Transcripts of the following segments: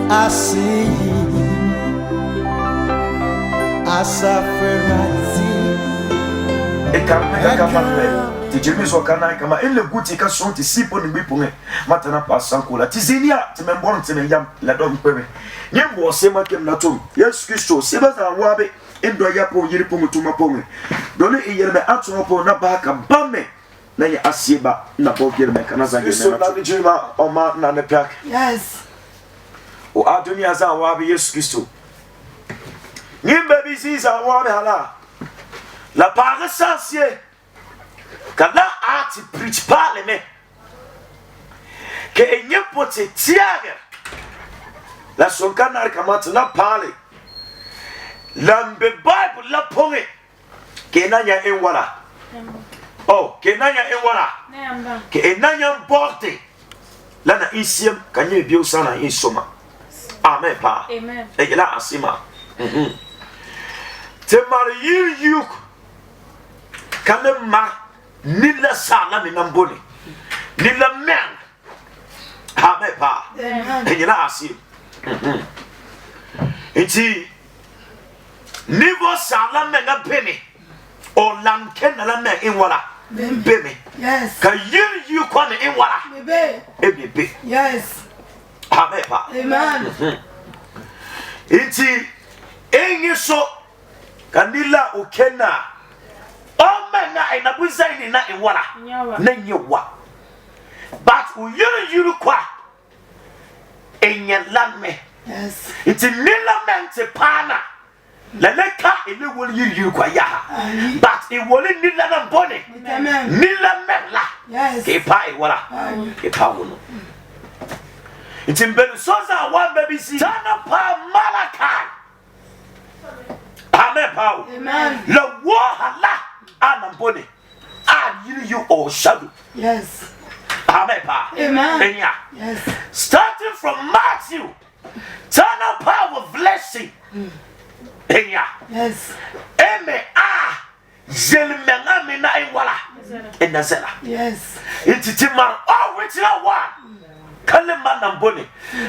I see Asaferati Ekameka ti James wakana kama ile guti ka son ti sipo ni bipo me matana pa sankola ti zinia ti membon ti me yam la dom kwebe nyembo sema kem na tom Yesu Kristo seba za wabe endo yapo yiripo mutuma pome dole iyerme atso po na ba ka bame na ya asieba na bo yerme kana zange na na jima oma na ne pak yes o adunia za wabe Yesu Kristo nyimbe biziza wabe hala la parole sensier kana ati preach parlement que enye pote tiaga la sonkana kamata na parle lambe bible la ponge que nanya enwala oh que nanya enwala que enanya porte la na isiem kanye bio sana insoma amen pa amen e la asima te mari yuk kalema nila sala minamboni nila men amen pa e la asim enti nivo sala menga peni o lam ken la men inwala bebe yes ka you kwane inwala bebe ebebe yes amen pa amen enti enyi so kanila ukena omena inabuzaini na inwala na nyewa but uyuru kwa enyelame yes enti nila mente pana leleka ele woli yuru kwa ya but e woli nila na bone amen nila mela yes ke pa wala ke pa wono enti mbelu soza wa baby si tana pa Malachi amen pa amen le wo hala anambone you or shadow yes amen pa amen enya yes starting from Matthew turn up power of blessing enya yes eme zelmenga mina enwala enazela yes ititima original one kalema nambone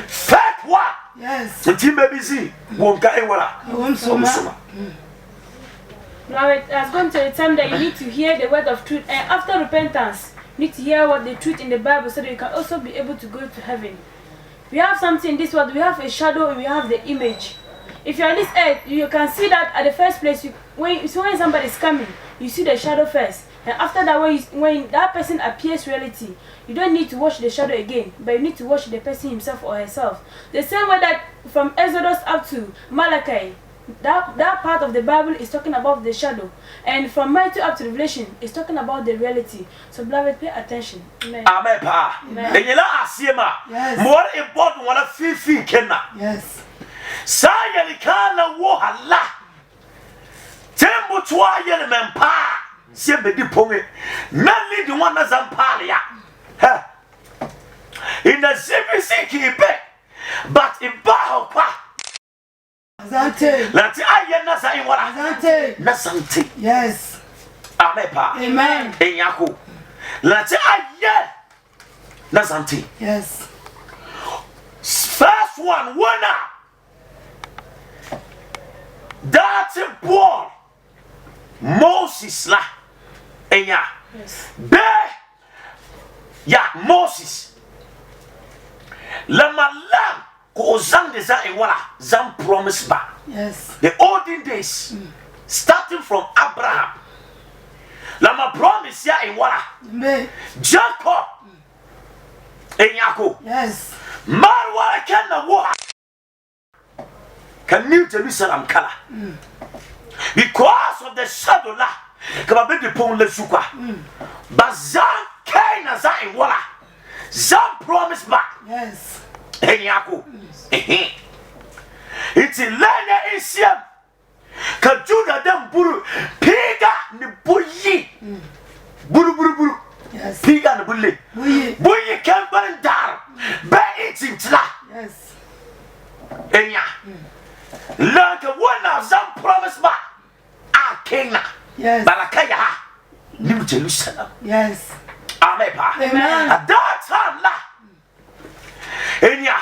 fake one yes intima busy wonka enwala wonsoma now it has gone to the time that you need to hear the word of truth, and after repentance you need to hear what the truth in the Bible, so that you can also be able to go to heaven. We have something in this world. We have a shadow, we have the image. If you are on this earth, you can see that at the first place. When somebody is coming, you see the shadow first, and after that, when that person appears reality, you don't need to watch the shadow again, but you need to watch the person himself or herself. The same way that from Exodus up to Malachi, that part of the Bible is talking about the shadow, and from Matthew up to Revelation is talking about the reality. So beloved, pay attention. Amen. Amen pa enyela asiema Yes. more important wala fifi kenna yes saya likana wo hala tembo twa yele mempa se bedi ponge na lead one na zampale ya ha in the CBC kibe but in baho pa Azante lati aye na sai wala Azante na sante yes amen pa amen enyako lati aye na sante yes first one winner that's a ball Moses la enya Yes. be ya Moses la malam ko zang de za e wala zang promise ba yes the olden days starting from Abraham la ma promise ya e wala me Jacob enyako yes marwa kana wo can New Jerusalem color because of the shadow la kama be de pon le sukwa bazan kaina za e wala zan promise ba yes enyako it's lenya isiam ka Judah dem buru piga ni buyi buru Yes. piga ni bulle buyi kan ban dar ba itintla Yes. enya like one some promise ba akena Yes. balakaya New Jerusalem. Yes. Amen. Amen. At that time la enya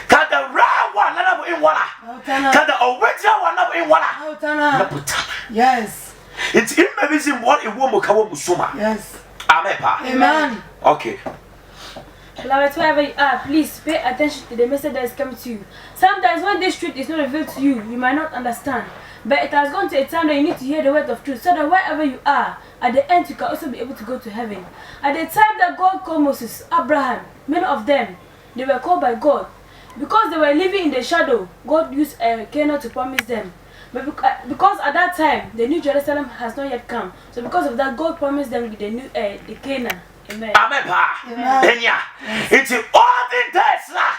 kada rawa na in wala kada original one na in wala na putana. Yes. It's in maybe sim what a woman kawo musuma. Yes. Amen. Amen. Okay. Beloved, wherever you are, please pay attention to the message that is coming to you. Sometimes when this truth is not revealed to you, you might not understand. But it has gone to a time that you need to hear the word of truth, so that wherever you are, at the end you can also be able to go to heaven. At the time that God called Moses, Abraham, many of them, they were called by God. Because they were living in the shadow, God used Canaan to promise them. But because at that time, the New Jerusalem has not yet come. So because of that, God promised them the Canaan. Amen. Amen. Enya. It's all the days la.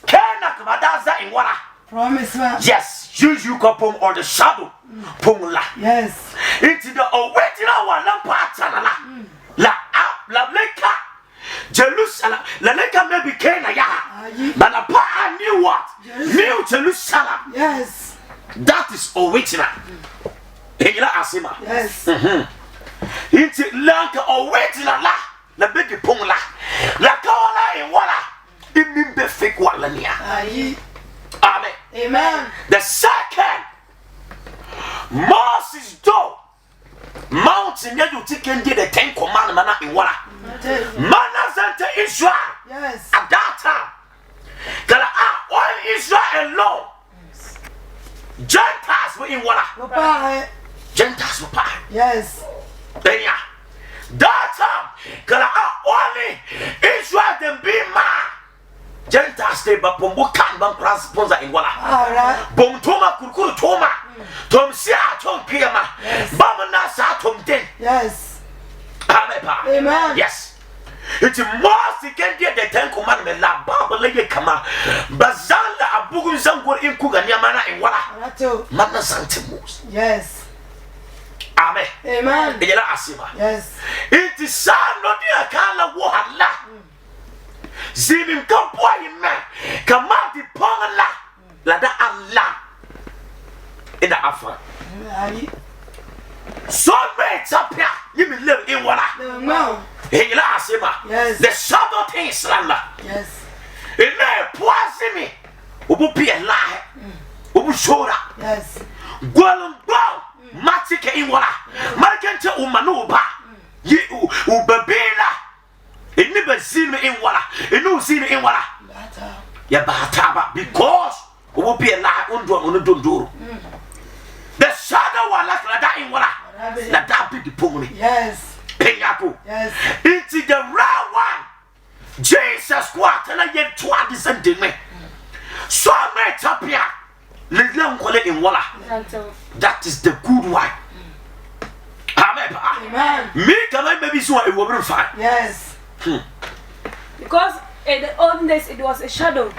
Kena kumadaza in wala. Promise man. Yes, you come on the shadow. Pung la. Yes. It's the original one la patana la. La leka. Jerusalem. La leka maybe Kena ya. But la pa knew what? New Jerusalem. Yes. That is original. Enya asima. Yes. It's like original la. La big pung la. La kawala in wala. It mean be fake wala niya. Amen. Amen. The second, Moses do mountain you taking the 10 commandments in water. Mana sent Israel. Yes. At that time, that all Israel alone. Gentiles were in water. Gentiles were pie. Yes. Then yeah. That time, that only Israel them be man. Gentiles they ba pombo kan ban sponsor in wala. Alright. Bom toma kurkuru toma. Tom sia tom piama. Bam na sa tom den. Yes. Amen. Yes. It's most can get the 10 commandments la Bible ye kama. Bazala abugu zangor in kuga nyamana in wala. Mana santimos. Yes. Amen. Amen. Ejela asima. Yes. It is sad no dia kala wo hala. Zimim kampwa yime kamadi pongla la da Allah in the Afra. So great tapia you will live in water. No. Hela asema. Yes. The shadow things landa. Yes. In there poisimi. Ubu pia la. Ubu shora. Yes. Gwalum bow. Matike in water. Markente umanuba. Ye ubabela. It never seen me in water. It no seen me in water. Ya bataba because we will be a lie on do. The shadow was like that in water. That be the pony. Yes. Penyaku. Yes. It's the right one. Jesus Christ and I get 20 centimeters. So many tapia. Little in water. That is the good one. Amen. Me can I maybe so I will find. Yes. Because in the olden days it was a shadow.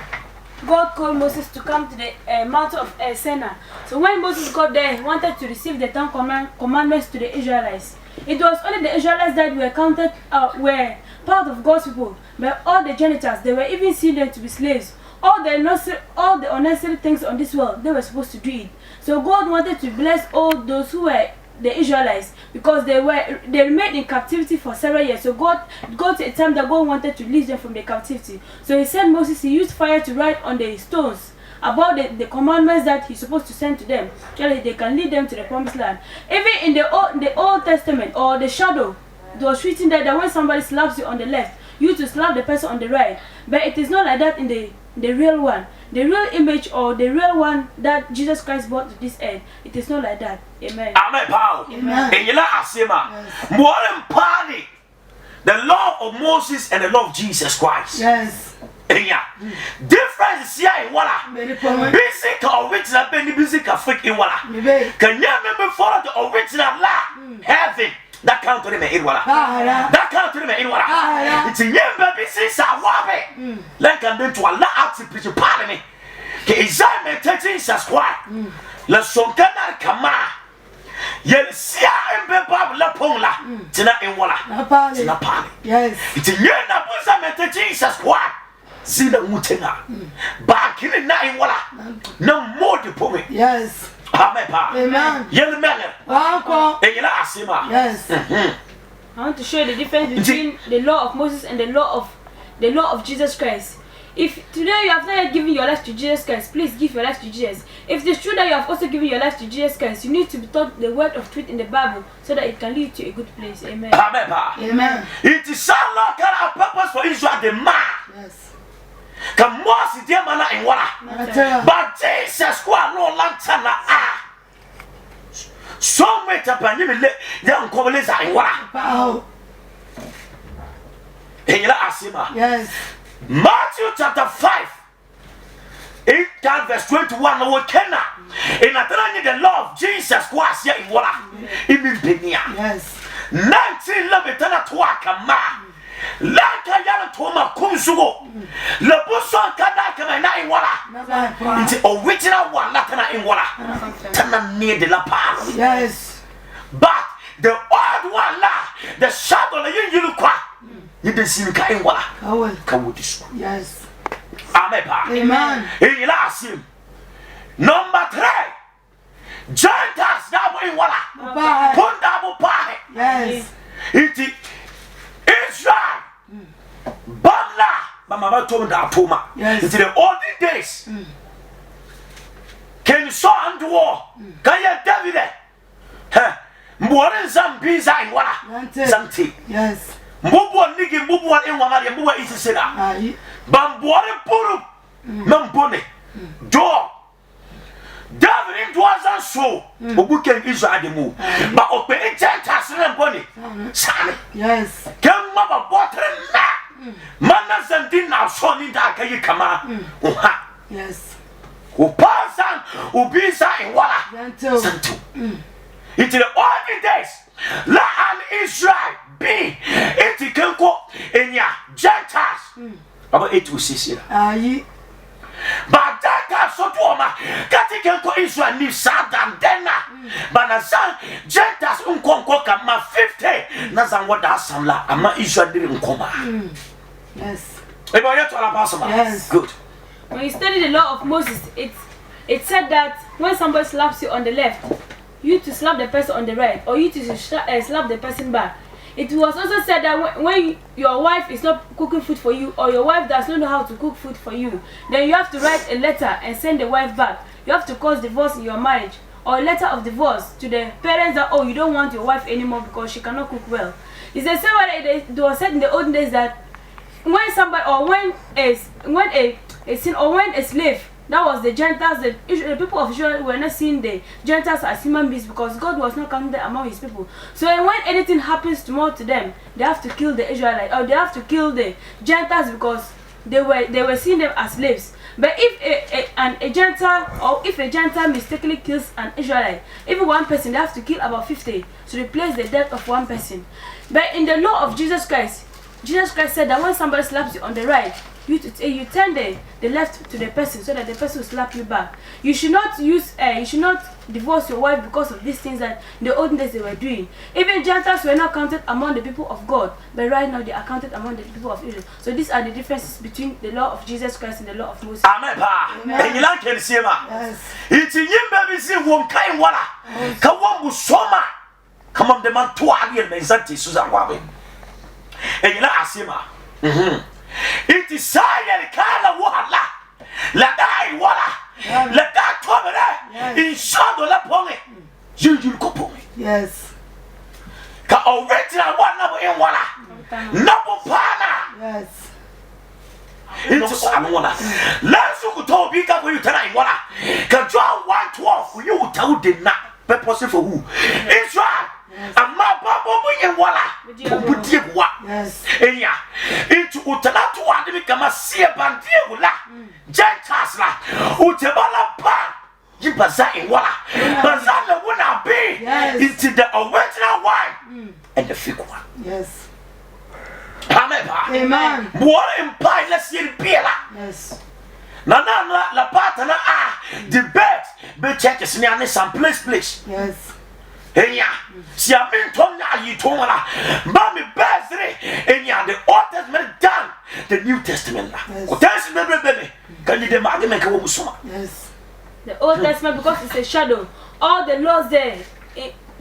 God called Moses to come to the mountain of Sinai. So when Moses got there, he wanted to receive the 10 commandments to the Israelites. It was only the Israelites that were counted, were part of God's people. But all the Gentiles, they were even seen them to be slaves. All the unnecessary things on this world, they were supposed to do it. So God wanted to bless all those who were the Israelites, because they remained in captivity for several years. So God got to a time that God wanted to release them from the captivity. So he sent Moses, he used fire to write on the stones about the commandments that he's supposed to send to them, so that they can lead them to the promised land. Even in the Old Testament or the shadow, it was written that when somebody slaps you on the left, you to slap the person on the right. But it is not like that in the real one. The real image or the real one that Jesus Christ brought to this earth, it is not like that. Amen. Amen. Paul. Amen. And yela asema. More than party. The law of Moses and the law of Jesus Christ. Yes. Yeah. Difference here in wala. Basic original, basic fake in wala. Can you remember follow the original law? Heaven. That count to them in wala. That count to them in wala. It's a young baby since I wabe. Like I'm going to allow out to preach parliament. Ke examine Jesus Christ. La sonkana kama. Yel sia embe bab la pongla. Tina enwala. Tina pali. Yes. Iti nyena buza mete Jesus kwa. Zina mutenga. Ba kini na enwala. Na modi ponge. Yes. Amen pa. Amen. Yel mele. Wako. Enyela asima. Yes. I want to show you the difference between the law of Moses and the law of Jesus Christ. If today you have not yet given your life to Jesus Christ, please give your life to Jesus. If it is true that you have also given your life to Jesus Christ, you need to be taught the word of truth in the Bible so that it can lead to a good place. Amen. Amen pa. Amen. It is so long a purpose for Israel the man. Yes. Come was the mana enwala. But Jesus kwa no lantana ah. So much upon you, young Cobalisa and what? Asima. Yes. Matthew chapter 5, 8 verse 21. No Kenna. In a the law of Jesus was here in water. In Penia. Yes. 19 Labetana Tuakama. Laka Yana Toma Kumsugo. Labuson Kadaka na in water. It's original one, Latana in water. Tana near the La Paz. Yes. But the old one la, the shadow you look qua. You didn't see me in water. Come with this one. Yes. Amen. In last him. Number 3. Gentiles double in water. Put double pie. Yes. It is Israel. Bamla. Mama told that Puma. Yes. It's the olden days. Can you saw under war? Can you David? More than some pizza in water. Something. Yes. Mubu nigi mubu in Wamari, Mubu is a sinner. Bamboare Puru. Nambone. Door. David wasn't so. Mubu can Israel the move. But open Gentiles and Bonnie. Son. Yes. Come mother water na. Manas and dinner son in that can you come out? Yes. Upasan ubisa in water. Santo. It's the olden days. La and Israel be it can go in ya Gentiles. About 8 to 6 years. But that so to ma can go Israel ni Sadan dena. But na san Gentiles unkonko kama 50 na san what that samla ama Israel didn't come. Yes. Yes. Good. When you study the law of Moses, it said that when somebody slaps you on the left, you to slap the person on the right, or you to slap the person back. It was also said that when your wife is not cooking food for you, or your wife does not know how to cook food for you, then you have to write a letter and send the wife back. You have to cause divorce in your marriage, or a letter of divorce to the parents that, oh, you don't want your wife anymore because she cannot cook well. It's the same way it was said in the olden days that when somebody, or when a slave, that was the Gentiles, the people of Israel were not seeing the Gentiles as human beings because God was not counting them among his people. So when anything happens tomorrow to them, they have to kill the Israelites, or they have to kill the Gentiles because they were seeing them as slaves. But if a Gentile mistakenly kills an Israelite, even one person, they have to kill about 50 to replace the death of one person. But in the law of Jesus Christ said that when somebody slaps you on the right, you turn the left to the person so that the person will slap you back. You should not divorce your wife because of these things that in the olden days they were doing. Even Gentiles were not counted among the people of God, but right now they are counted among the people of Israel. So these are the differences between the law of Jesus Christ and the law of Moses. Amen. And you like to see ma? Yes. It's in you baby see one kind water. Come on, Busoma. Come on, the man 2 years and Santi Susan Wabi. And you like to see ma? It is silent color water. Let that water. Let that come in shadow la pong. You go pong. Yes. Ka original one number in water. Number pana. Yes. Into some water. Let's go to big up when you tonight water. Can draw 112 for you tell did not purpose for who? Israel. And my papa in water. Yes. And yeah, into Utanatu and become a sea bandia, Gentiles, Utabala pa, you bazaar in water. Bazaar would not be into the original wine and the fake one. Yes. Amen. What in pie, let's see the beer. Yes. Nana la patana the bed, but churches near some place. Yes. Enya, si a been told you told Mommy Bessie, Enya, the Old Testament done, the New Testament. What else, baby? Can you demand to make a woman? Yes. The Old Testament, because it's a shadow. All the laws there,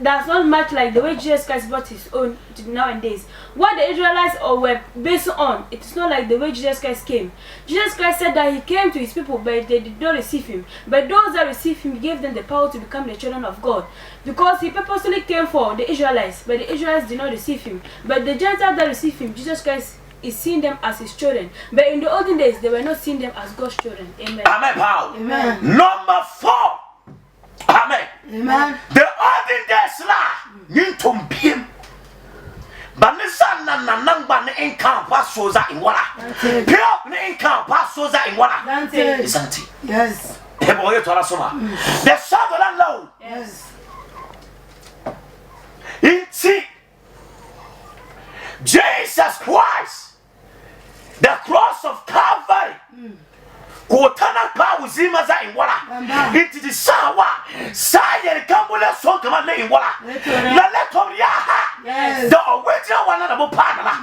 that's not much like the way Jesus Christ brought his own to nowadays. What the Israelites were based on, it is not like the way Jesus Christ came. Jesus Christ said that he came to his people, but they did not receive him. But those that received him, he gave them the power to become the children of God. Because he purposely came for the Israelites, but the Israelites did not receive him. But the Gentiles that received him, Jesus Christ is seeing them as his children. But in the olden days, they were not seeing them as God's children. Amen. Amen. Paul. Amen. Number 4. Amen. Amen. The olden days Nintum Pim. Banisa na ban in camp passoza in water. Pure in camp passoza in water. Isn't it? Yes. The Sutherland Low. Yes. See, Jesus Christ, the cross of Calvary. Kotana pa uzima za inwala. It is sawa. Saya kambule so kama le inwala. La letom ya ha. The original one na mo panala.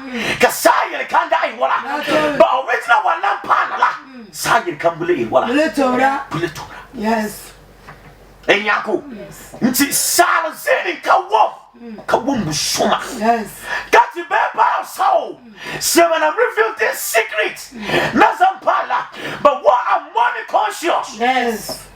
Ka saya kanda inwala. The original one na panala. Saya kambule inwala. Buletora. Yes. Enyako. Nti sala zeni ka wo. Ka wo musoma. Yes. Got to be by soul. Seven have revealed this secret. Nazampala. But what I'm money conscious. Yes.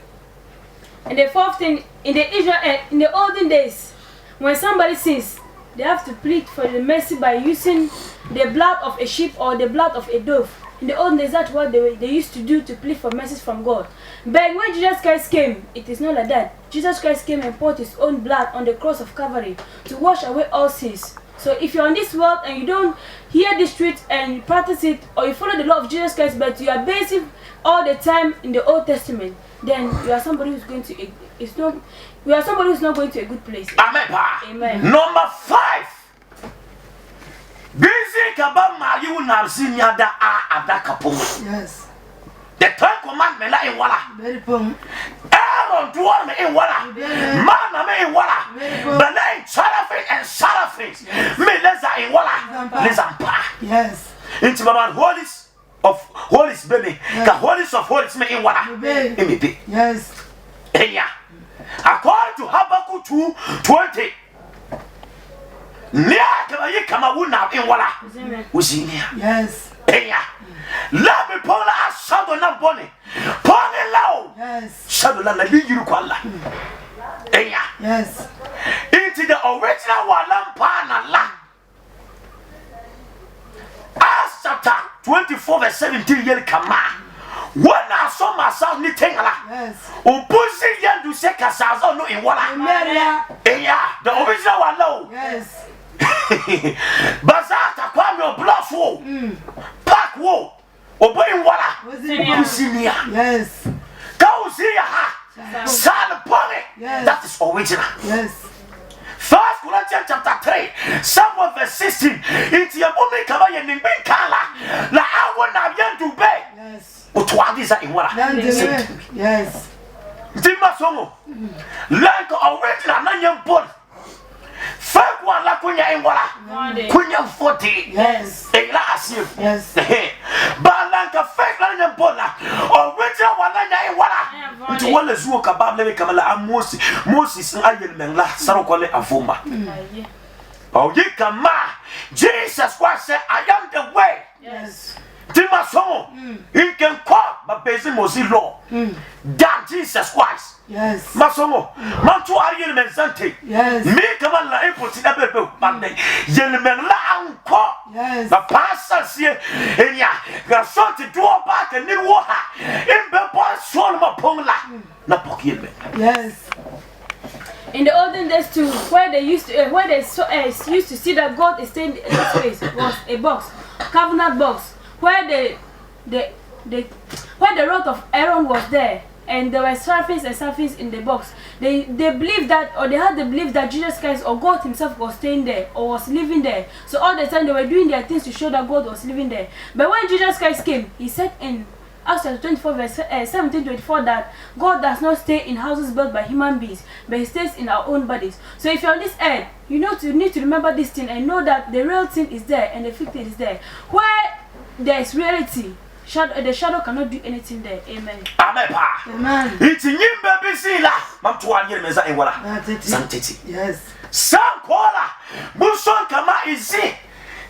And the fourth thing, in the olden days, when somebody sins, they have to plead for the mercy by using the blood of a sheep or the blood of a dove. In the olden days, that's what they used to do to plead for mercy from God. But when Jesus Christ came, it is not like that. Jesus Christ came and poured his own blood on the cross of Calvary to wash away all sins. So if you're on this world and you don't hear this truth and you practice it, or you follow the law of Jesus Christ, but you are basing all the time in the Old Testament, then you are somebody who's going to you are somebody who's not going to a good place. Amen. Amen. Number 5. Busy kabama you na sinya da adakapo. Yes. The 10 commandment la in wala. Very pong. Aaron dwell me in wala. Man me in wala. But then Sarafin and Sarafin. Me leza in wala. Lezampa. Yes. Into my holies of holies baby. The holies of holies me in wala. Maybe. Yes. Enya. According to Habakkuk 2:20. Nia kama yi kama wuna in wala. Uzinia. Yes. Enya. Let me pull a shadow na boni. Pull it low. Yes. Shadow la li yuru kwala. Enya. Yes. Into the original one lampana la. Acts chapter 24 verse 17 yel kama. When I saw myself ni tengala. Yes. Upusi yandu se kasazo no in wala. Enya. The original one low. Yes. Bazata kwame bluff wo. Pack wo. Obey wala. Usinia. Yes. Kausia ha. Sal pone. Yes. That is original. Yes. 1 Corinthians chapter 3, Samuel verse 16. It's your woman kama yenin ben kala. La awo na bien to be. Yes. Utwadiza in wala. Yes. Dima songo. Like original na nyam body. Fake one la kunya in wala. Kunya 40. Yes. Ela asim. Yes. Balanka fake la nyam body. Original one la nya in wala. Nti wala zuo ka bable kama la Moses ayel menla sarokole avuma. Oh ye kama Jesus Christ said I am the way. Yes. Dima songo. You can call but basic Moses law. That Jesus Christ. Yes. Masongo, mantu ariel menzante. Yes. Me kama la impoti na bebe bande. Yele men la anko. Yes. Na pasa sie enya. Gasonti duo ba ke ni wo ha. Imbe bo so ma pongla. Na pokiel me. Yes. In the olden days too, where they used to see that God is staying in this place was a box, covenant box, where the rod of Aaron was there. And there were seraphims and seraphims in the box. They believed that, or they had the belief that Jesus Christ or God himself was staying there or was living there. So all the time they were doing their things to show that God was living there. But when Jesus Christ came, he sat in Acts 24 verse 17-24 that God does not stay in houses built by human beings, but He stays in our own bodies. So if you're on this earth, you need to remember this thing and know that the real thing is there and the fake thing is there. Where there is reality, the shadow cannot do anything there. Amen. Amen. Amen. It's in him, baby. See la. Mam to one year, Mesa in Walla. Santity. Yes. Sam Kola. Muson Kama is it.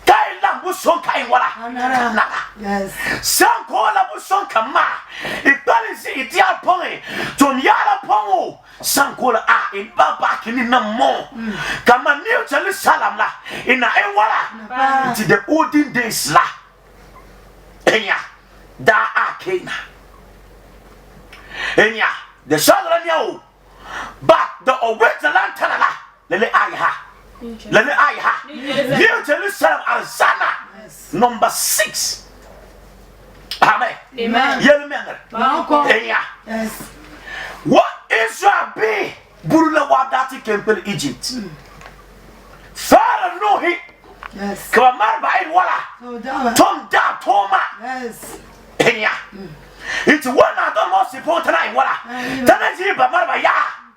Kaila Muson Kai Walla. Nana. Yes. Sam Kola Muson Kama. If balance it, dear pony. Tonyala Pongo. Sam Kola in Baba Kinamo. Kama New Jerusalem la. In a Walla. To the olden days la. Enya. Da Akena. Enya. The Southern Yo. But the original Tanala. Lele Ayaha. Lele Ayaha. New Jerusalem Arizona. Yes. Number 6. Amen. Amen. Yelmenger. Malcolm. Enya. Yes. What Israel be? Burula Wadati Kempel Egypt. Father no he. Yes. Kamar by Walla. So down. Tom da Toma. Yes. Enya. It's one of the most important I Walla. Tanaji Bamarbaya.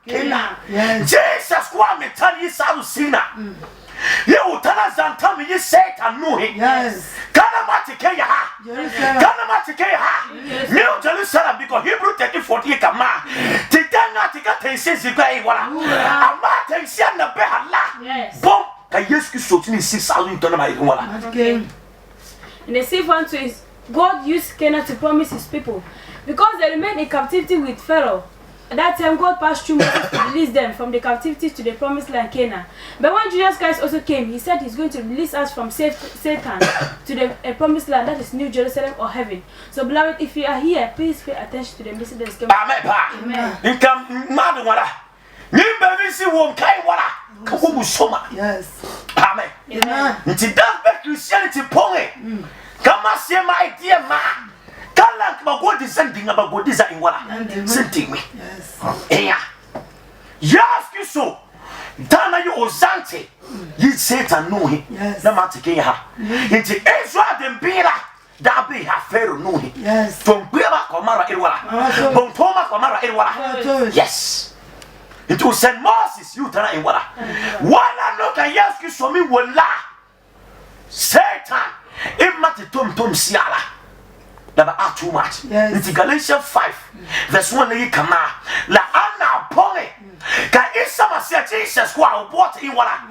Kena. Yes. Jesus wa me tell you Salusina. You tell us and tell me you say and know him. Yes. Kanamatike ya. Jerusalem. Kanamatike ya. New Jerusalem because Hebrew 30:40 kama. Titanga tika tensensi kwa iwala. Ama tensia na behala. Yes. Bom ka Yesu sotini 6,000 tona ma iwala. Okay. And the safe one too is God used Canaan to promise His people because they remained in captivity with Pharaoh. At that time, God passed through Moses to release them from the captivity to the promised land Canaan. But when Jesus Christ also came, He said He's going to release us from Satan to the promised land, that is New Jerusalem or heaven. So, beloved, if you are here, please pay attention to the message that is coming. Amen pa. Amen. Nkam madu wala. Nimbe bisi won kai wala. Ka wo musoma. Yes. Amen. Amen. Nti that be Christianity ponge. Kama sema idea ma. Kala ba go descending about go design wala. Sending me. Yes. Eya. Yes kiso. Dana you ozante. Yi Satan know him. Yes. Na matike ha. Nti Israel dem bila. Da be ha Pharaoh know him. Yes. From Beba Komara Irwala. From Toma Komara Irwala. Yes. It was Saint Moses you tana in wala. Wala no ka yes kiso mi wala. Satan. It matter tom siala. Never are too much. Yes. In Galatians 5, verse 1 lay kama la ana pone. Ka isa masia Jesus kwa obuate in wala.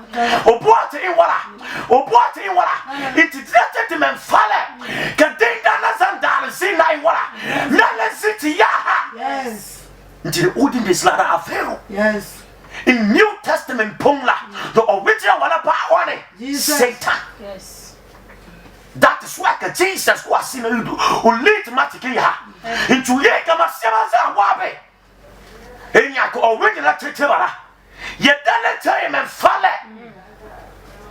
Obuate in wala. Obuate in wala. It is men fale. Ka dinda na zandal zina in wala. Na city yaha. Yes. Until the olden days la Pharaoh. Yes. In New Testament pongla the original wala pa one. Jesus. Satan. Yes. That is why Jesus was in the late Matikaya. Into Yakama Samaza Wabe. And Yako original Titibara. Yet then tell him and fall.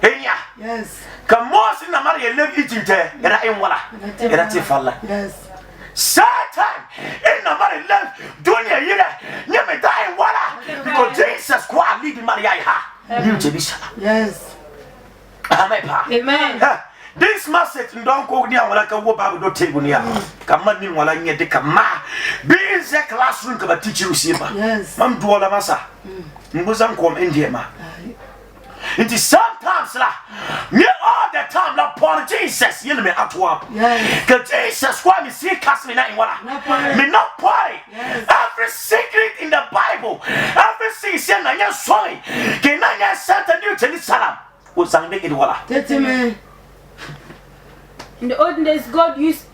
Enya. Yes. Come on, in the Maria live eating there. And I am wala. And I take fall. Yes. Satan in the Maria live. Dunya Yida. Never die wala. Because Jesus qua leading Maria. New Jerusalem. Yes. Amen. This message don't go near like a whoop out of table near. Come on, while I get the kama. Be in the classroom, come teach you, Simba. Yes. Mam do all the massa. Muzam come India, ma. It is sometimes, near all the time, la poor Jesus, you know me at one. Yes. Because Jesus, why me see cast me not one. Me not party. Every secret in the Bible, every season, I am sorry. Can I get sent a new Jerusalem? What's on the wala? Amen. In the olden days, God used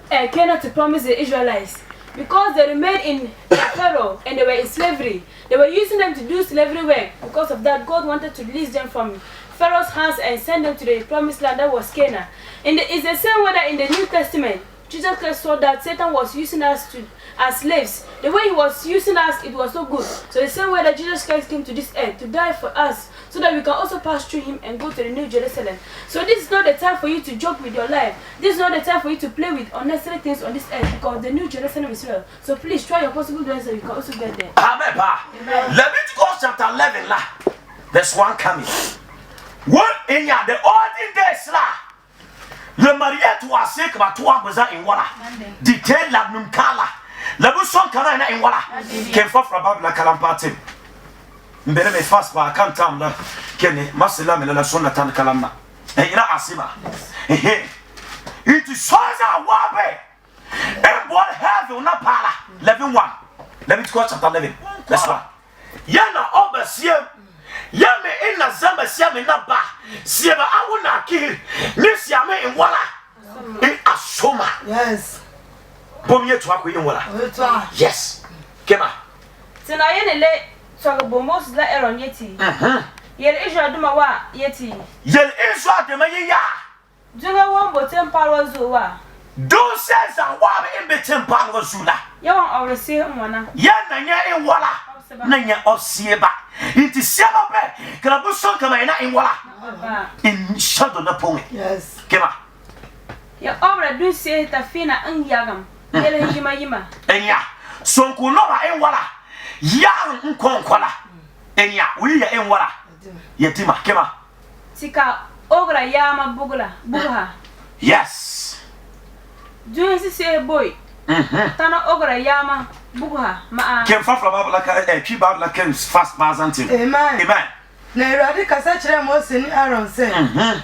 Canaan to promise the Israelites because they remained in Pharaoh and they were in slavery. They were using them to do slavery work. Because of that, God wanted to release them from Pharaoh's hands and send them to the promised land that was Canaan. It's the same way that in the New Testament, Jesus Christ saw that Satan was using us as slaves. The way he was using us, it was so good. So the same way that Jesus Christ came to this earth to die for us, so that we can also pass through him and go to the New Jerusalem. So this is not the time for you to joke with your life. This is not the time for you to play with unnecessary things on this earth, because the New Jerusalem is real. So please try your possible best so you can also get there. Amen. Leviticus chapter 11, verse 1 coming. What in ya the olden days, Le mariage wa se ka to abaza in wala. Detail la num kala. La bu son kana na in wala. Ken fa fra babla kalampate. Mbere me fast pa kan tam la. Kene masela me la son na tan kalamna. Ira asima. It is soza wabe. And what have you not pala? 11:1. Leviticus chapter 11. That's right. Yana obasiem. Yame ina zamba siame na ba. Sieba awuna ki. Ni siame in wala. In asoma. Yes. Bomye to akwe in wala. Yes. Kema. Tina yene le so bomos la eron yeti. Yel Israel duma wa yeti. Yel Israel de ya. Dunga wombo temparo zuwa. Do says and wabe in betem palo zula. Yawan awrese mwana. Yana nya in wala. Nanya osieba. It is siaba be. Krabuson kama ina in wala. In shadow na ponge. Yes. Kema. Ya obra du se ta fina yagam. Yele yima. Enya. Sonku no ba in wala. Yang nkonkola. Enya. We ya in wala. Yetima. Kema. Tika ogra yama bugha. Yes. Doing say boy. Tana ogra yama bugha ma. Ken fa from Bible like keep out like fast bazantin. Amen. Amen. Na Awurade kasa kyerɛ Mose ne Aaron sɛ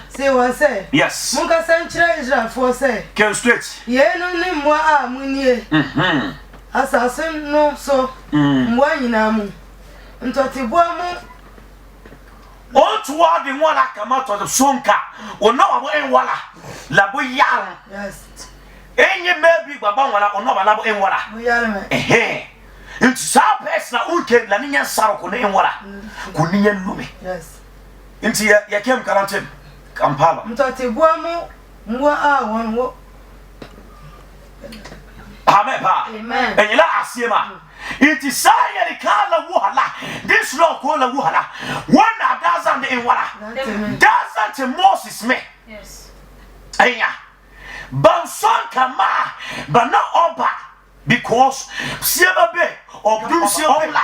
say wɔn sɛ yes mun kasa nkyerɛ Israelfoɔ sɛ Ken straight yɛn ne mmoa a munie asase no so mmoa nyinaa mu ntɔteboa mu on toward the one like come out of the sonka or no en wala la bo yar yes enye maybe baba wala on no la bo en wala it's sa person unke la ninya saro ko en wala ko ninya lumi yes nti ya kem quarantine kampala ntɔteboa mu mmoa a wɔn wo amen enyila asiema it is saying kala wuhala this law kola wuhala one doesn't in wala doesn't Moses me Yes. Enya banson kama but not oba because sieba be obdum sieba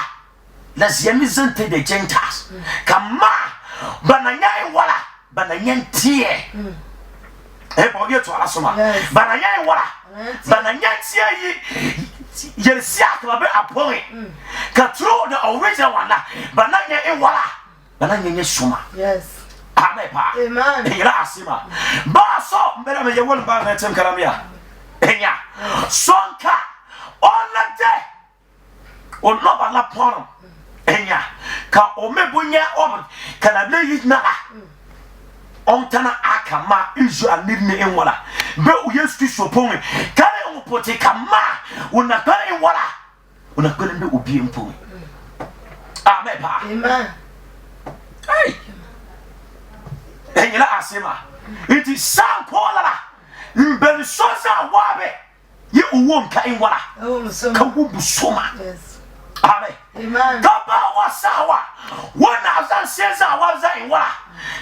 let's yemizente the Gentiles kama bananya in wala bananya tie boye to alasoma bananya in wala bananya tie yi Yersia to be appoint. Control the original one, banana in wala, banana suma. yes Amen. Ira asima. Baso, mbele me won ba na tem karamia. Enya. Sonka on the day. On no ba la pon. Enya. Ka o me bunya o kana le yi na. On tana akama Israel ni en wala. Be o Yesu Kristo pon. Kare o pote kama una kare wala. Una kare be obi empon. Amen. Hey. Enyela asema. It is Sam Paula. Mbele soza wabe. Ye uwom ka en wala. Ka wubu soma. Yes. Amen. Kaba wasawa. Wana zanseza waza en wala.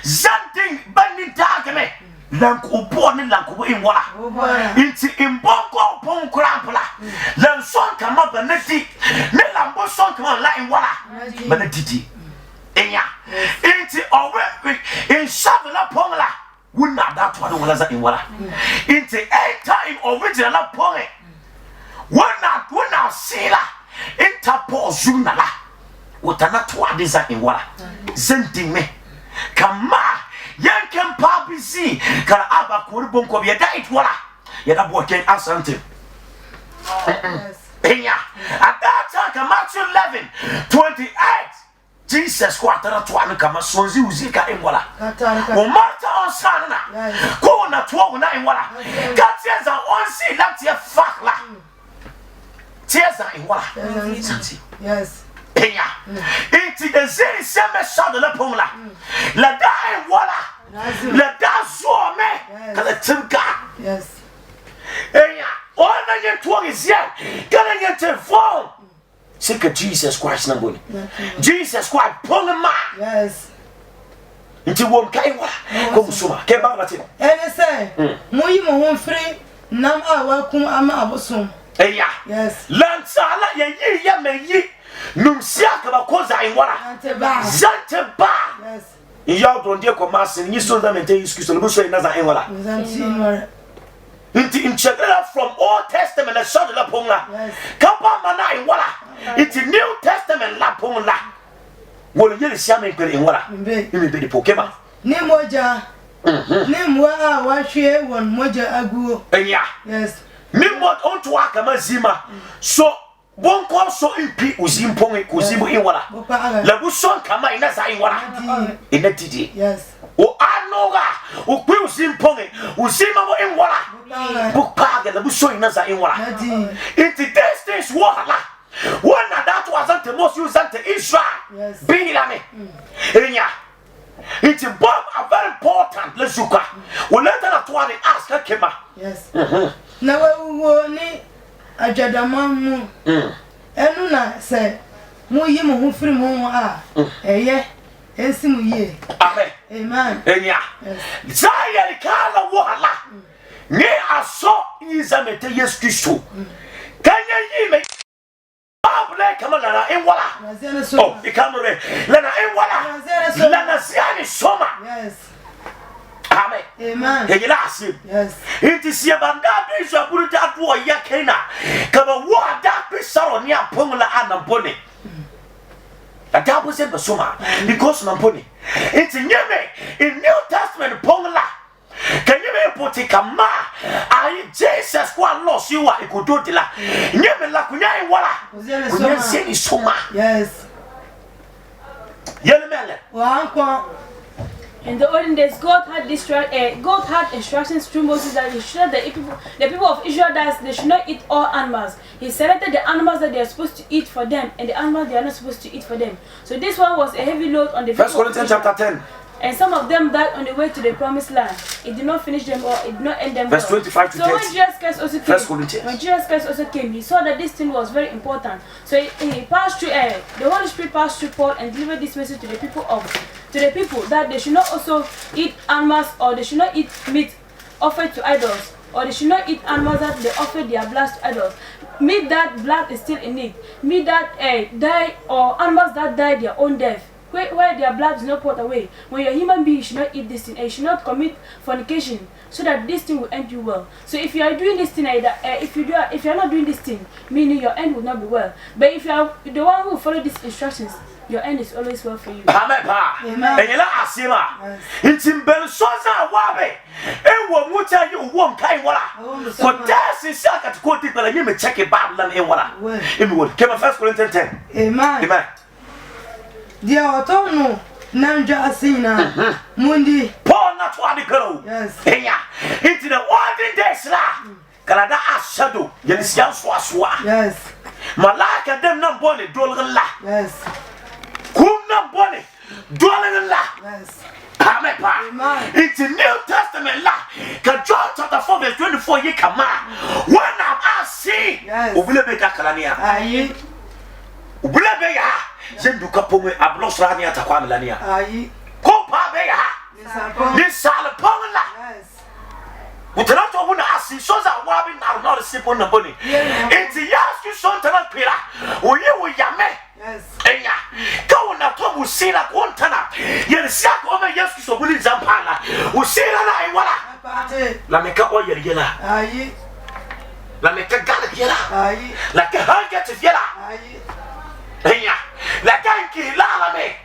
Zanting bani dagame lanko boni lanko in wala inti imbongo bon krampla lan son kama banati ne lambo son kama la in wala banati enya inti owe in shabla pongla wuna that one wala za in wala inti enter in original ponge wuna sila interpol zunala utana to adisa in wala zenting me kama yankem papisi kala aba koribon ko bieda itwala yeda bo ken asante enya adata kama 11:28 Jesus kwatara twa kama sonzi uzika enwala o mata osana ko na twa na enwala katieza onsi latia fakla tieza enwala santi yes Enya. Inti de zeri seme shado le pongla. La da e wala. La da zo me. Kala timka. yes Enya. Ona ye tuwa izia. Kala ye te fo. Sika Jesus Christ namboni. Jesus Christ pongma. yes Inti wom kai wala. Ko musuma. Ke ba bati. ene say moyi mo ho free nam a wakum ama abosom Enya. yes Lansala ye yi ya me yi. Numsia kaba koza in wala. Zanteba. Zanteba. yes ya don de ko masin ni so da mente excuse no so ina za en wala inti inchegala from Old Testament la so la pongla kapa mana en wala inti New Testament la pongla wole yele siame kwere en wala imi be di pokema ni moja ni mwa wa hwe won moja aguo enya yes mi mod on to aka mazima so bon ko so impi uzimpong kuzimu en wala la bu son kama ina za en wala ina tidi yes o anoga o kwi uzimpong uzima mo en wala bu paga la bu so ina za en wala into distance wala when that wasn't the most used to Israel be lame enya it's bomb are very important let's look we let that one ask kema yes na wo ni ajadama mu enu na se mu yi mu hu firi mu a eye ensi mu yi amen amen enya zaya kala wala ni aso izamete Yesu Kristo kanya yi me abule kama na en wala oh ikamure lana en wala lana siani soma yes amen amen hegela asim yes inti sia banda biso aburu ta do ya kena kama wa da bisaro ni apongla anampone ata bose basoma because nampone inti nyeme in New Testament pongla can you be put kama ai Jesus kwa lost you are ikudodila nyeme la kunya wala kunya seni soma yes yele mele wa anko. In the olden days, God had instructions through Moses that he should the people of Israel that they should not eat all animals. He selected the animals that they are supposed to eat for them and the animals they are not supposed to eat for them. So this one was a heavy load on the people. 1 Corinthians chapter 10. And some of them died on the way to the promised land. It did not finish them or it did not end them. Verse 25 to 30. So when Jesus Christ also came, he saw that this thing was very important. So he passed through the Holy Spirit passed through Paul and delivered this message to the people that they should not also eat animals or they should not eat meat offered to idols, or they should not eat animals that they offer their blood to idols. Meat that blood is still in it. Meat that die, or animals that die their own death, where their blood is not poured away. When you're a human being, you should not eat this thing, and you should not commit fornication, so that this thing will end you well. So if you are doing this thing, if you are not doing this thing, meaning your end will not be well. But if you are the one who follow these instructions, your end is always well for you. Amen. Enyela asima. Intimbel soza wabe. Ewo mucha yu won kai wala. For dasi saka to quote people you may check it bad land in wala. Emi word. Came 1 Corinthians 10. Amen. Dia otono nanja asina. Mundi. Paul not what the girl. Yes. Enya. Into the olden days la. Kalada ashado. Yenisian swaswa. Yes. Malaka dem na bone dolgan la. Yes. Kumna bone dolgan la. Yes. Amen. It's the New Testament la. John chapter 4 verse 24 ye kama. When I see. Yes. Ubulebe ka kalania. Ayi. Ubulebe ya. Zendu kapongwe ablosra ni atakwa milania. Ayi. Kopa be ya. Ni sala pongla. Yes. Utanato wuna asi soza wabi na not simple na boni. It's yasu son tana pira. Oye wo yame. Yes. Enya. Ka wona to musina kontana. Yerisia ko me Yesu so buli zampala. Usina na iwala. La meka o yergela. Ayi. La meka gala yela. Ayi. La ka hanga te yela. Ayi. Enya. La kanki la me.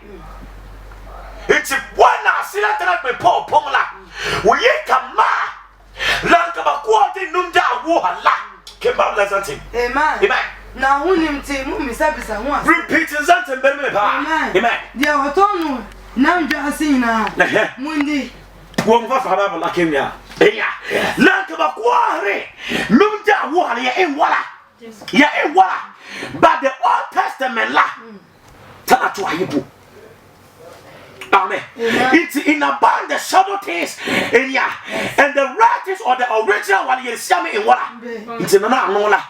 It's bwana sila tana pe po pongla. Oye kama. Lanka bakwati nunda wo hala. Kemba lazanti. Amen. Na hunim te mu misabisa ho ase. Repeat zanti mbere pa. Amen. Dia otono nanja asina. Mundi. Wo mfa fa ba la kemia. Enya. Lanka bakware nunda wo hala ya enwala. Ya enwala. But the Old Testament la. Tana to ayibu. Amen. It's in about the shadow things in ya, and the writings or the original one you see me in water. It's in another nola.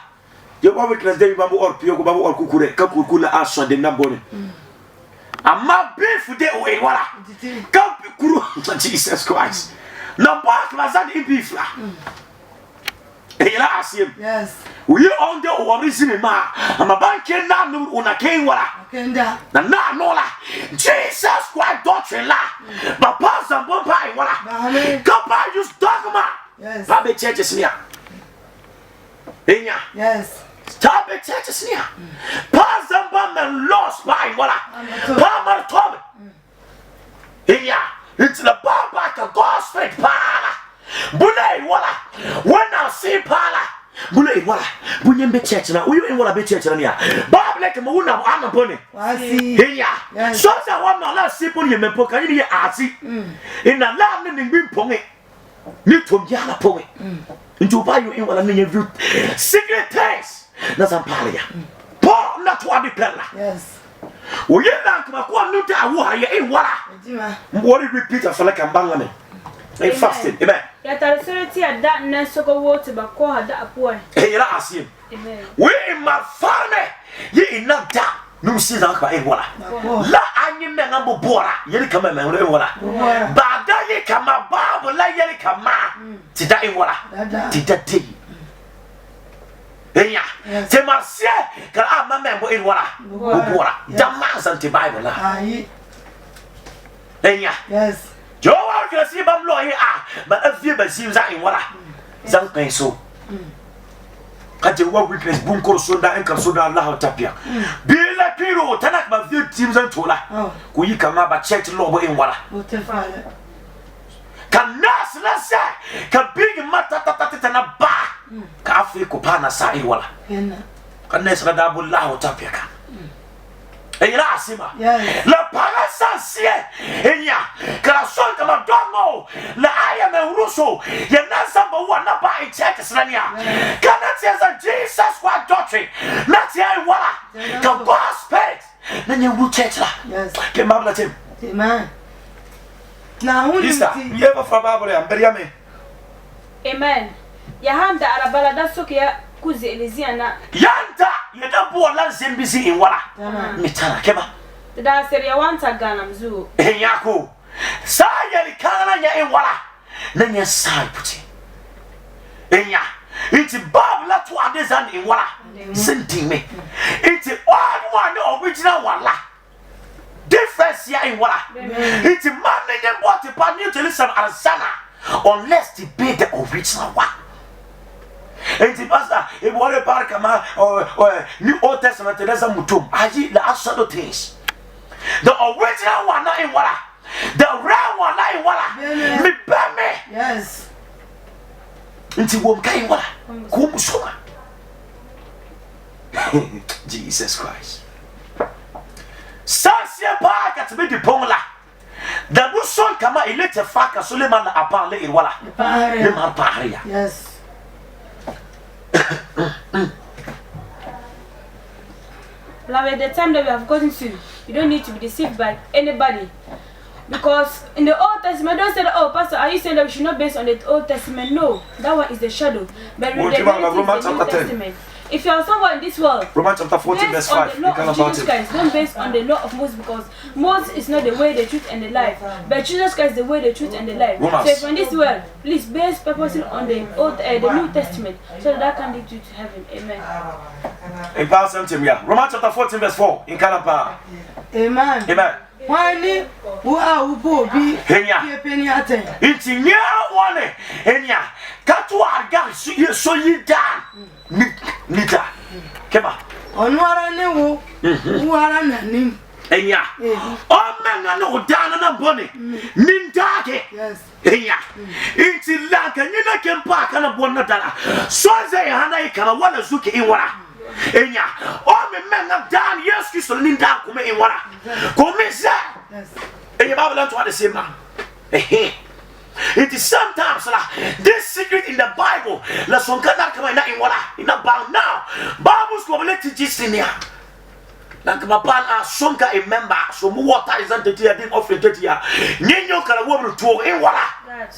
You go witness David Babu or Pio Babu or Kukure, Kakukula Asha de Naboni. I'm not beef for the way water. Kakuru, Jesus Christ. Now, back was that in beef. Eyira asiem. Yes. We on the origin ma. Ama banke na no una ken wala. Kenda. Na no la. Jesus Christ doctrine la. Papa Zambo pai wala. Amen. Papa use dogma. Yes. Papa churches nia. Enya. Yes. Papa churches nia. Pa Zamba men lost pai wala. Pa mar tobe. Enya. It's the Baba ka gospel pala. Bulay wala. When I see pala. Bulay wala. Bunyem be church na. Uyu en wala be church na nia. Baba like mo una ama bone. Wasi. Enya. So that one na la sipon ye mempo kan ye ati. Ina la ne ngbi ponge. Ni tom ya la ponge. Ntu ba yu en wala ne view. Secret things. Na zampala ya. Po na to abi pella. Yes. Oye na kuma kwa nuta wo ha ye en wala. Ejima. What did repeat after like ambangame? Hey, fasting. Amen. Ya tarsoreti ada na soko wote ba ko hada apoe. Hey, la asim. Amen. We in my farme. Ye in na da. No see that kwa en wala. La anyi me ngambo bora. Ye kama me en wala. Ba da ye kama babu la ye kama. Ti da en wala. Ti da ti. Enya. Te marsie ka ama me mbo en wala. Bora. Da ma san ti Bible la. Ayi. Enya. Yes. Jowa ka si bam lo ye ba afie ba si za en wala. Zan kan so. Ka je wa weakness bun ko so da en kan so da Allah tapia. Bila piro tanak ba vie team zan tola. Ko yi kama ba church lo bo en wala. Utefale. Ka nas la sa ka big mata tata na ba. Ka afi ko pa na sa en wala. Kena. Ka nes da bu Allah tapia ka. Eyira asima. Yes. La parasa sie enya kala son kama domo la aya me uruso ya nasa ba wana ba in church srania kana tia Jesus Christ doctrine na tia wala ka gospel na nya wu church la. Yes. Ke mabla tim. Amen. Na hu Lisa, ni ye ba fa babole am beria me. Amen. Ya handa arabala da soke ya kuzi elizia na Yanta ye da bo la zembisi in wala. Mitana kema. da seria wanta gana mzu. Enyako. Sa ye kana nya in wala. Na nya sai puti. Enya. It's Bob la to adezan in wala. Senti me. It's odd one original wala. Difference here in wala. It's man and what the pan new to listen Arzana unless they be the original one. And the pastor, if what a park or New Old Testament, there's a mutum. Aji the absolute things. The original one not in wala. The real one not in wala. Me bame. Yes. Into wom kai wala. Kum soma. Jesus Christ. Sansia pa ka tebe di pongla. Da buson kama ilete faka Suleiman na apale in wala. Le man paria. Yes. Beloved, the time that we have gotten to, you don't need to be deceived by anybody. Because in the Old Testament, don't say, oh, Pastor, are you saying that we should not base on the Old Testament? No, that one is the shadow. But the reality is the New Testament. If you are someone in this world, Romans chapter 14 verse 5, you can Jesus Christ, don't base on the law of Moses, because Moses is not the way, the truth, and the life. But Jesus Christ is the way, the truth, and the life. Romans. So if in this world, please base purposely on the New Testament, so that can lead you to heaven. Amen. In Paul Romans chapter 14 verse 4 in Kalapa. Amen. Amen. Why ni wo a wo bo bi Henya. penny aten. It's nya one henya. Katu arga so yi dan. Nita. Keba. Onu ara ne wo. Wo ara na nim. Henya. O menga no dan na boni. Nindake. Yes. Henya. It's lanka nyina kempa kana bonna dala. So ze hana ikana wala zuki inwara. Enya o me menga dan yes Christ ninda kuma in wara ko me sa Yes. enya Bible to the same man it is sometimes this secret in the Bible la sonka na kama ina in wara ina bound now Bible school let teach in here na kama pan a sonka a member so mu water is not the thing of the year nyenyo kala wo to in wara That.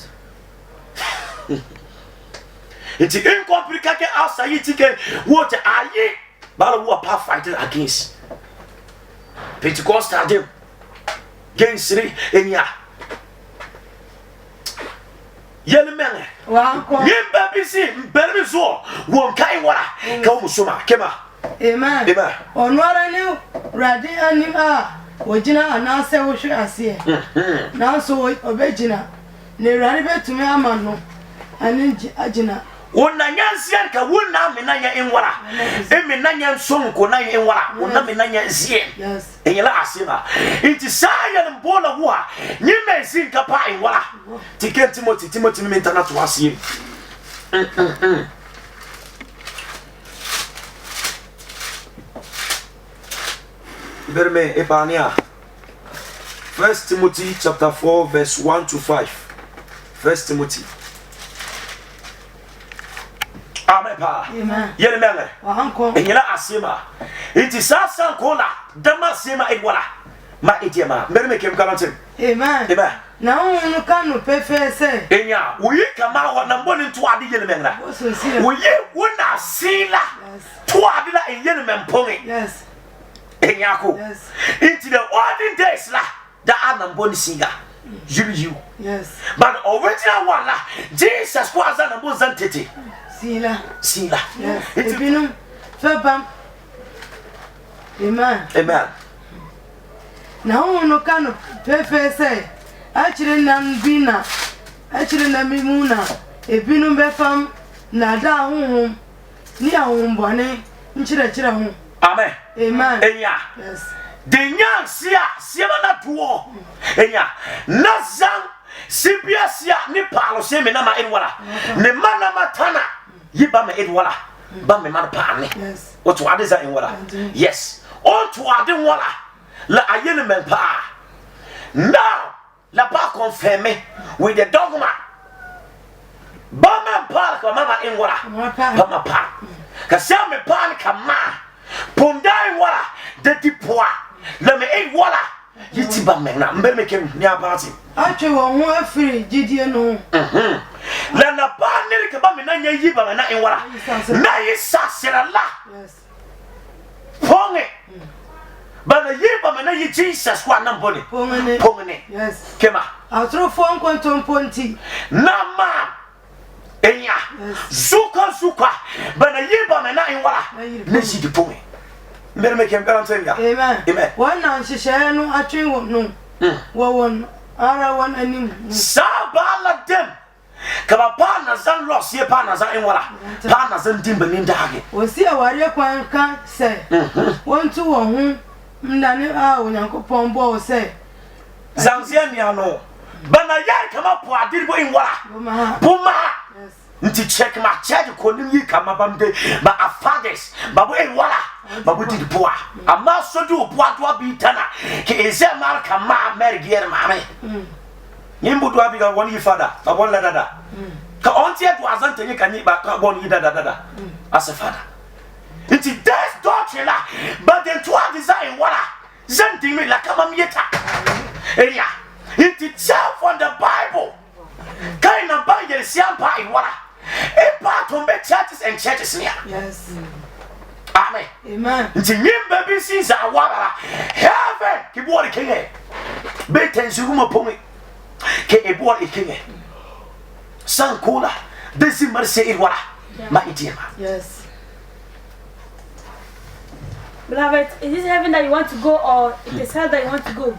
It's incomplicated outside you what are ye? But who are fighting against Pentecost stadium against three in ya. Yellow man. Wanko. Yimba bisi berbi so won kai wara ka wo soma kema. Amen. Amen. Onwara ni rade anim a wojina anase wo hwe ase. Na so obejina ne rade betumi ama no ani agina. Wona nyansia ka wona menanya enwara. Emenanya nsonko na enwara. Wona menanya nsie. Yes. Enyela asema. Inti saya mbona wa nyime sinka pa enwara. Tike Timothy mentana to asie. Berme epania. 1 Timothy chapter 4 verse 1 to 5. 1 Timothy. Amen pa. Amen. Yele mele. Wanko. Enyela asema. Iti sasa kola dama sema edwala. Ma etiema. Berme kem kalantem. Amen. Amen. Na unu kanu pefe se. Enya, uyi kama wa na mboni ntu adi yele mengra. Uyi wona sila. Tu adi la yele memponge. Yes. Enya ko. Yes. Into the olden days la da ana mboni singa. You. Yes. But original one la Jesus Christ na mboni zantete. Sila. Yes. Ebinum febam. Amen. Amen. Na unu kanu pefe se. Achire nan bina. Achire na mimuna. Ebinum befam na da honhom. Ni ahombone nchire ho. Amen. Amen. Enya. Yes. The young sia na tuo. Enya. Nazang sibia sia ni palo se me na ma edwala. Ne mana matana yiba me edwala. Ba me man paane. Yes. What to adisa enwala? Yes. On to adin wala. La ayene men pa. Now, la pa confirmé with the dogma. Ba man pa ka mama enwala. Ba ma pa. Ka sa me pa ni kama. Pondai wala de dipoa. La me edwala. Yiti ba me na mbe me kem ni abati. Ache wo ho afiri gidie no. La na pa ni ka ba me na nya yiba me na enwala. Na yisa sera la. Yes. Ponge. But the year by me Jesus one nobody. Pongene. Yes. Kema. Outro phone quantum ponti. Nama. Enya. Zuka. But the year by me na in wala. Nesi di ponge. Mbere me kem garanti ya. Amen. Amen. One na nhyehyɛ no atwen wo no. Wo won ara won anim. Sabala dem. Kaba pa na zan loss ye pa na zan in wala. Pa na zan dimba ni ndage. Wo si aware kwan ka se. Won tu wo ho ndane a onyankopɔn bo wo se. Zanzia mi ano. Bana ya kama po adirbo in wala. Buma. Yes. Nti check ma charge ko nim yi kama bamde ba a fathers babu e wala babu di boa ama so di boa to abi tana ke eze mar kama mergier mame nyimbu do abi ga won yi father ba won la dada ka onti e do azante ni kanyi ba ka won yi dada as a father nti this doctrine la but then to design wala zanti mi la kama mieta eya nti check from the Bible kai na Bible siampa e wala a part of the churches and churches near. Yes. Amen. Amen. Nti nyimba bi sinza awara heaven ki bo king e be tensuguma pongi ke e bo king e sankola desi marse e wala ma idiema. Yes. Beloved, is this heaven that you want to go or it is hell that you want to go?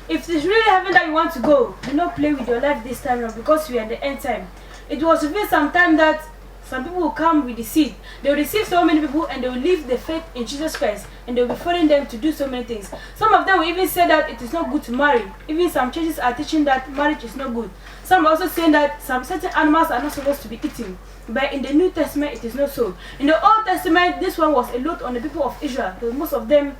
If it's really heaven that you want to go, do not play with your life this time around because we are at the end time. It was revealed sometime that some people will come with the seed. They will receive so many people and they will leave the faith in Jesus Christ and they will be following them to do so many things. Some of them will even say that it is not good to marry. Even some churches are teaching that marriage is not good. Some are also saying that some certain animals are not supposed to be eaten. But in the New Testament, it is not so. In the Old Testament, this one was a lot on the people of Israel. Because most of them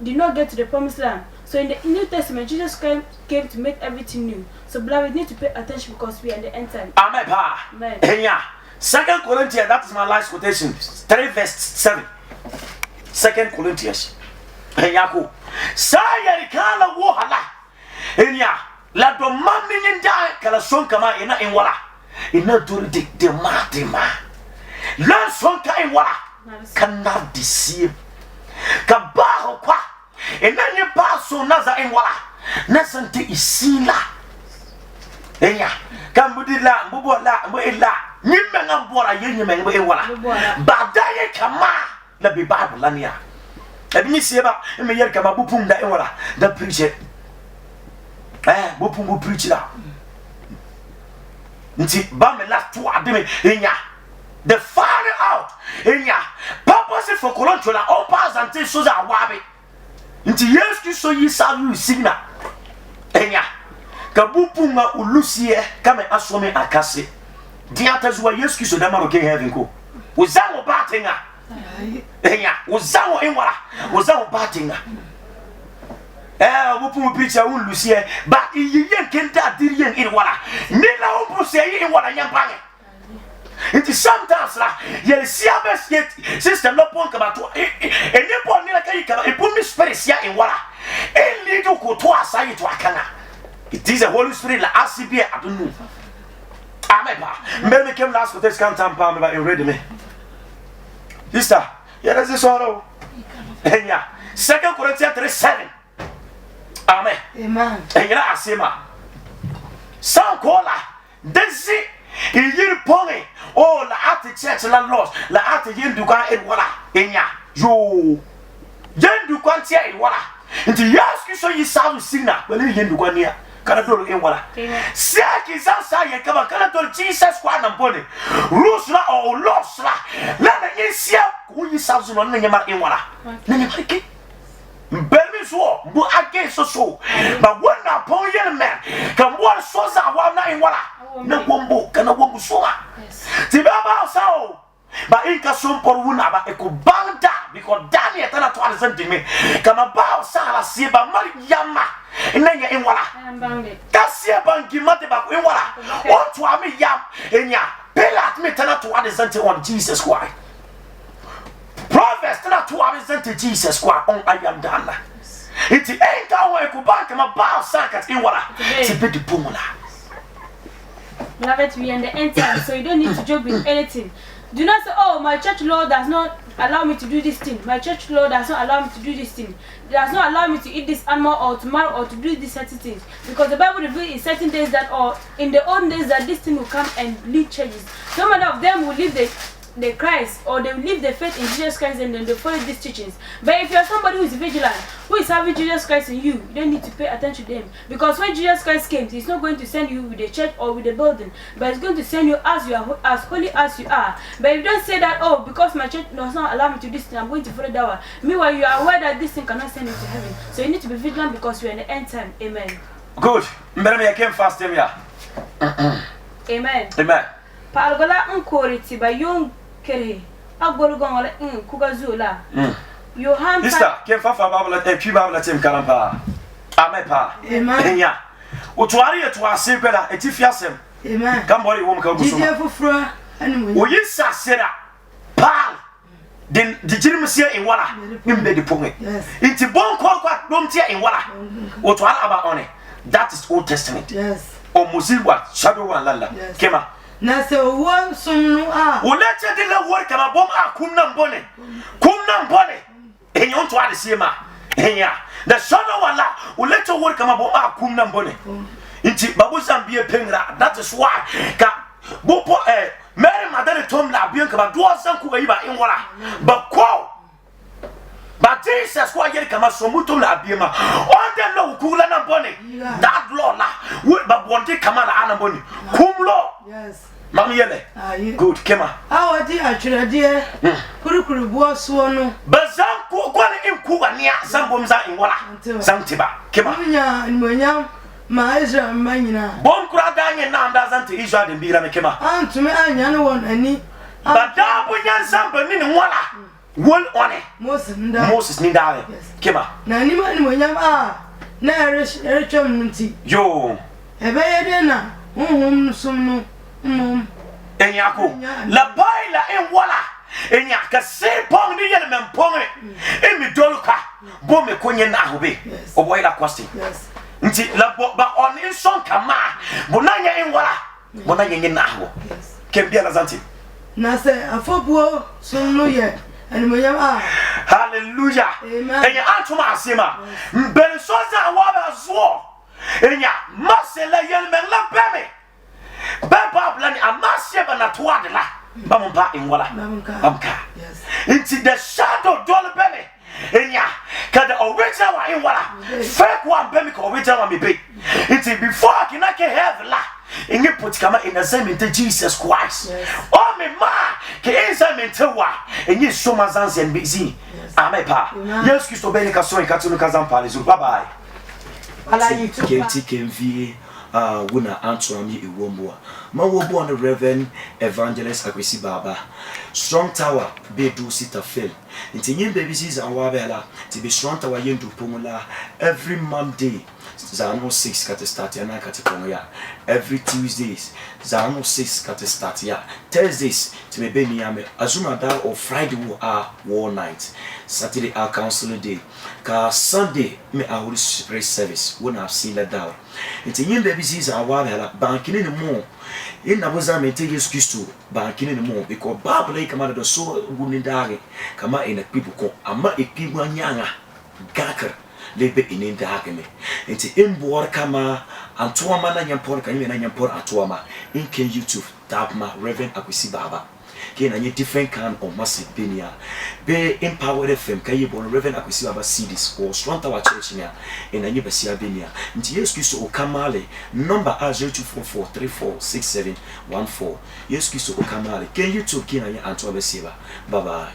did not get to the promised land. So in the New Testament, Jesus came to make everything new. So beloved, we need to pay attention because we are in the end time. Amen. Pa. Amen. Yeah. 2 Corinthians, that is my last quotation. 3 verse 7. 2 Corinthians. Yako. Saya rikala wohala. Enya. La do mami ninda kala son kama ina inwala. Ina duri de ma. La son ka inwala. Cannot deceive. Kabaho kwa. Ina ni paso naza inwala. Nasante isila. Enya. kambudila mbubola mbuila nyimmenga mbora yenyimmenga ewala badaye kama la bibible lania ebinyi sieba me yer kama bupum da ewala da preacher bupum bu preach la nti ba me la to ademe enya the fire out enya purpose for colontola all pass until so za wabe nti yes ki so yi sa you signa enya kabupunga ulusie kama asome akase diata zuwa yes ki so da maro ke heaven ko uzango batenga enya uzango enwala uzango batenga bupunga preacher ulusie ba iyen kenta dirien inwala nila opuse yi inwala nyampange. It is sometimes la ye see a best yet sister no pon kaba to eni pon ni la kai kaba e pon mi spirit sia in wala e lead ko to asai to akana. It is the Holy Spirit la asibi I don't know. Amen pa me came last for this can time pa me ba ready me sister yeah that's all enya 2 Corinthians 3:7 amen enya asema sankola desi iyir ponge oh la ati church la lost la ati yenduka wala enya yo yenduka tia wala nti yes so yi sabu sina bele yenduka nia kana dolo wala siaki sasa ye kama kana dolo Jesus kwa na mbone rusla o losla la na yesia ku yi sabu no na nyama wala na nyama ki mbemi so bu age so but when na pon yen man kan what so za wa na wala na wombo kana wombo so ti baba sao ba inka som por wuna ba ekubanda because Daniel tana to alzan me kama ba sala si ba mari yama inanya enwala kasia bangi mate ba enwala on to ami yam enya pelat me tana to alzan on Jesus Christ prophets tana to alzan Jesus Christ on I am done it ain't how ekubanda kama ba sakat enwala ti be di pumula. Beloved, we are in the end time, so you don't need to joke with anything. Do not say, oh, my church law does not allow me to do this thing. My church law does not allow me to do this thing. It does not allow me to eat this animal or to marry or to do these certain things. Because the Bible reveals in certain days that, or in the old days, that this thing will come and lead churches. So many of them will leave the Christ, or they will leave the faith in Jesus Christ and then they follow these teachings. But if you are somebody who is vigilant, who is having Jesus Christ in you don't need to pay attention to them. Because when Jesus Christ came, he's not going to send you with the church or with the building, but he's going to send you as you are, as holy as you are. But if you don't say that, oh, because my church does not allow me to do this thing, I'm going to follow that one. Meanwhile, you are aware that this thing cannot send you to heaven. So you need to be vigilant because we are in the end time. Amen. Good. I came fast here. Amen. Amen. Palgola unkoriti ba yung kere. Agbolgon wala kugazula. Yohan Sister, came fa babla e pi babla tem kalampa. Amen pa. Amen. Enya. O tuari e to asepela e ti fiasem. Amen. Kambori wo mka buso. Jide fufura ani O yisa sera. Pa. Den di jirim sia e wala. Nimbe di ponge. Yes. Inti bon kwa dom tia e wala. O tuara aba one. That is Old Testament. Yes. O muzilwa shadow one lalla. Kema. Na se wo sunu a. O lete de la wor kama bom a kumna mbone. Kumna mbone. Enyon to adesema. Enya. The shadow wala o lete wor kama bom a kumna mbone. Inti babu Zambia pengra. That is why ka bopo Mary Madame Tom la bien kama do sanku ga yiba enwala. Ba ko. But Jesus kwa yeri kama somuto la biema. On the law kula na mbone. That law la we ba bonte kama la ana mbone. Kumlo. Yes. Mami yele. Good kema. Awadi atwerede kurukuru bo so no. Bazan ko kwani inku wania zambomza inwala. Zantiba kema. Munya ma Israel manyina. Bom kura danye na anda zante Israel de bira me kema. Antumi anya no won ani. Badabu nyan zamba ni nwala. Wol one. Moses ni dale. Kema. Na ni ma ni munya na eretwam nti. Yo. Ebe yede na sum no. Enyako. La baila enwala. Enya ka se pong ni yele mempong emi doluka bo me konye na hobe oboy la question nti la ba on inson kama bonanya enwala bonanya nyi na ho kembia la zanti na se afobuo sunu ye animonyam hallelujah enya antuma asema mbele soza wa ba zo enya masela yele men la beme Baba blani amasie ba na toade la. Ba mo pa enwala. Bamka. Yes. Into the shadow dole bene. Enya ka the original one enwala. Fake one be me ko original one me be. Into before I can have la. Inge put kama in the same into Jesus Christ. Oh me ma ke inside mentewa. Enye so mazansi and busy. Amepa. Yes Christo bene ka so en ka tunu ka zampale zu. Bye bye. Ala YouTube. Kenti Kenvie wuna Antoine Iwomboa. Ma wo born Reverend Evangelist Akwesi Baba. Strong Tower be do sita fail. Inti yin baby sis and wabela to be Strong Tower yin do pomola every Monday. Zano 6 kate start ya na kate pomoya. Every Tuesdays Zano 6 kate start ya. Thursdays to be be niyame azuma da or Friday war night. Saturday our counseling day. Ka Sunday me a Holy Spirit service when I've seen that down. Inti yin baby sis and wabela banking in the more. In Naboza me take excuse to banking in the more because Bible come out of so wunidare kama in a people ko ama ekibu nyanga gakar lebe in dageme inti imboar kama antoama na nyampor kan na nyampor atoama in can YouTube tap ma Reverend Akwesi Baba ke na nye different kind of Macedonia be Empowered FM kan ye bon Reverend Akwesi Baba CDs or Strong Tower Church nia in na nye besia benia inti excuse o kamale number 0244346714 excuse o kamale can YouTube ke na nye antoama besiba baba.